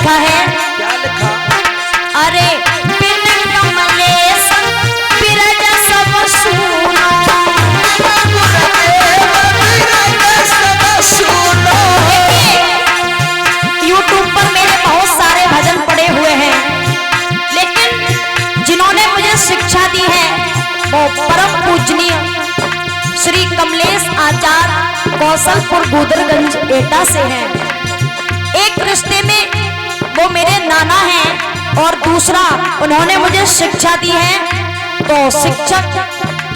लिखा है। क्या लिखा? अरे बिन कमलेश बिरज सब सुनो, यूट्यूब पर मेरे बहुत सारे भजन पड़े हुए हैं, लेकिन जिन्होंने मुझे शिक्षा दी है वो परम पूजनीय श्री कमलेश आचार्य कौशलपुर गुदरगंज एटा से हैं। एक रिश्ते में वो मेरे नाना हैं और दूसरा उन्होंने मुझे शिक्षा दी है। तो शिक्षक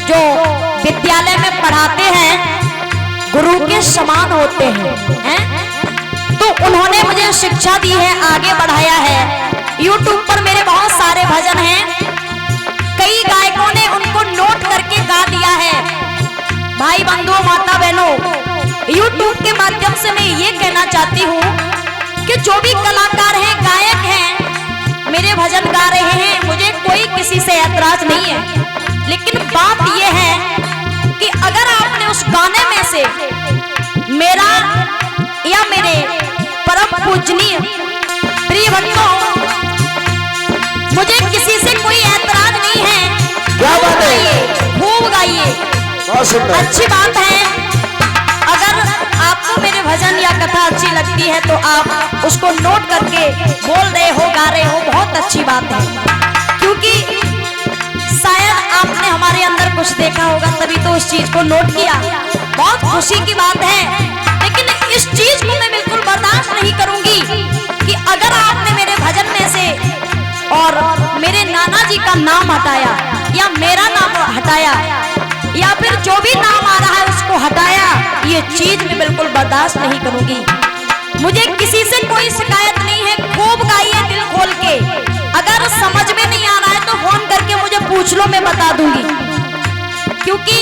जो विद्यालय में पढ़ाते हैं गुरु के समान होते हैं, तो उन्होंने मुझे शिक्षा दी है, आगे बढ़ाया है। यूट्यूब पर मेरे बहुत सारे भजन हैं, कई गायकों ने उनको नोट करके गा दिया है। भाई बंधुओं माता बहनों, यूट्यूब के माध्यम से मैं ये कहना चाहती हूँ कि जो भी कलाकार हैं, गायक हैं, मेरे भजन गा रहे हैं, मुझे कोई किसी से ऐतराज नहीं है। लेकिन बात ये है कि अगर आपने उस गाने में से मेरा या मेरे परम पूजनीय प्रिय भक्तों, मुझे किसी से कोई ऐतराज नहीं है। क्या बात है? खूब गाइए, अच्छी बात है। अगर आपको मेरे भजन या कथा अच्छी लगती है तो आप उसको नोट करके बोल रहे हो, गा रहे हो, बहुत अच्छी बात है। क्योंकि शायद आपने हमारे अंदर कुछ देखा होगा तभी तो उस चीज को नोट किया, बहुत खुशी की बात है। लेकिन इस चीज को मैं बिल्कुल बर्दाश्त नहीं करूंगी कि अगर आपने मेरे भजन में से और मेरे नाना जी का नाम हटाया या मेरा नाम हटाया या फिर जो भी नाम आ रहा है उसको हटाया, ये चीज मैं बिल्कुल बर्दाश्त नहीं करूंगी। मुझे किसी से कोई शिकायत नहीं है, खूब गाइए दिल खोल के। अगर समझ में नहीं आ रहा है तो फोन करके मुझे पूछ लो, मैं बता दूंगी। क्योंकि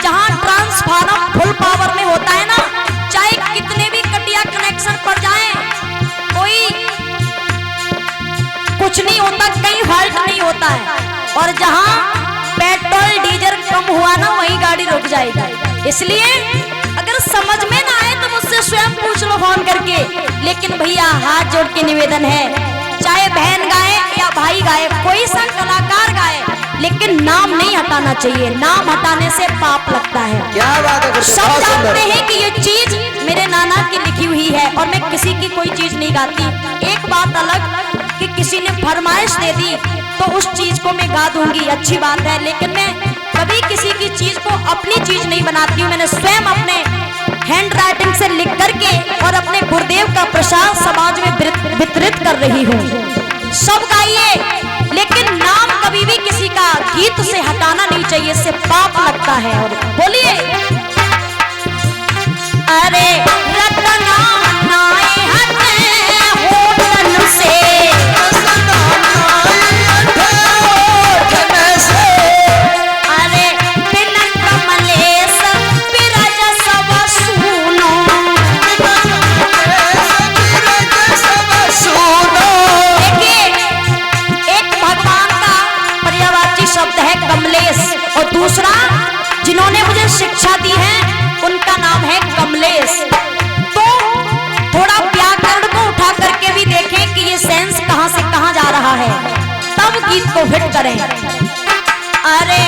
जहां ट्रांसफार्मर फुल पावर में होता है ना, चाहे कितने भी कटिया कनेक्शन पड़ जाए, कोई कुछ नहीं होता, कहीं फॉल्ट नहीं होता है। और जहां पेट्रोल डीजल कम हुआ ना, वही गाड़ी रुक जाएगी। इसलिए अगर समझ में ना आए तो मुझसे स्वयं पूछ लो फोन करके। लेकिन भैया हाथ जोड़ के निवेदन है, चाहे बहन गाए या भाई गाए, कोई सा कलाकार गाए, लेकिन नाम नहीं हटाना चाहिए। नाम हटाने से पाप लगता है। क्या बात है? सब जानते हैं कि ये चीज मेरे नाना की लिखी हुई है और मैं किसी की कोई चीज नहीं गाती। एक बात अलग कि किसी ने फरमाइश दे दी तो उस चीज को मैं गा दूंगी, अच्छी बात है। लेकिन मैं कभी किसी की चीज को अपनी चीज नहीं बनाती हूँ। मैंने स्वयं अपने हैंड राइटिंग से लिख करके और अपने गुरुदेव का प्रसाद समाज में वितरित कर रही हूँ। सब गाइए, लेकिन नाम कभी भी किसी का गीत से हटाना नहीं चाहिए, इससे पाप लगता है। और बोलिए, अरे रतना नाए हटे होठन से, अरे बिन कमलेश बिरज सब सुनो, देखिए एक भगवान का पर्यायवाची शब्द है कमलेश और दूसरा जिन्होंने मुझे शिक्षा दी है उनका नाम है कमलेश। तो थोड़ा व्याकरण को उठा करके भी देखें कि ये सेंस कहां से कहां जा रहा है, तब गीत को फिट करें। अरे